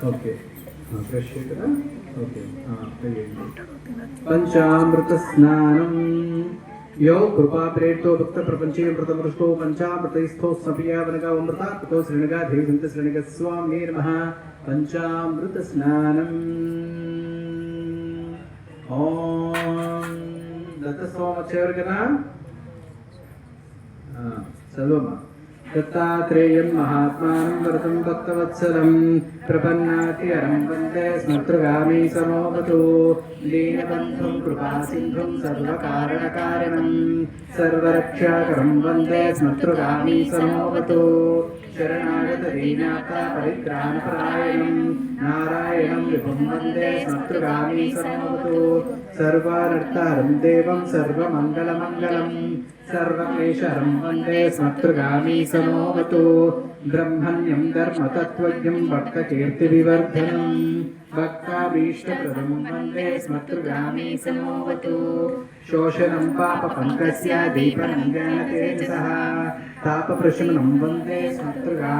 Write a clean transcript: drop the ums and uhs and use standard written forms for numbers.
okay fresh కదా okay పంచామృత స్నానం यो कृपा प्रेरितो भक्त प्रपंचे व्रतमृष्टो पंचामृतस्थो सपियावनका अमृता ततो श्रेणगा देवसंत श्रेणग स्वामी नमः पंचामृत स्नानम् ओम दत्त सोमचर्गना चलोमा दत्तात्रेयं महात्मानं वरदं भक्तवत्सलं प्रपन्नाति अरं वन्दे स्मर्तृगामी समोवतु दीनबन्धुं कृपासिन्धुं सर्वकारणकारणं सर्वरक्षाकरं वन्दे स्मर्तृगामी समोवतु शरणागतदीनाथ परित्राणपरायणं नारायणं विभुं वन्दे स्मर्तृगामी समोवतु सर्वानर्थहरं देवं सर्वमङ्गलमङ्गलं सर्वक्लेशहरं वन्दे स्मर्तृगामी समोवतु ब्रह्मण्यं धर्मतत्त्वज्ञं भक्तकीर्तिविवर्धनं भक्ताभीष्टप्रदं वन्दे स्मर्तृगामी समोवतु शोषणं पापपङ्कस्य दीपनं ज्ञानतेजसः तापप्रशमनं वन्दे स्मर्तृगामी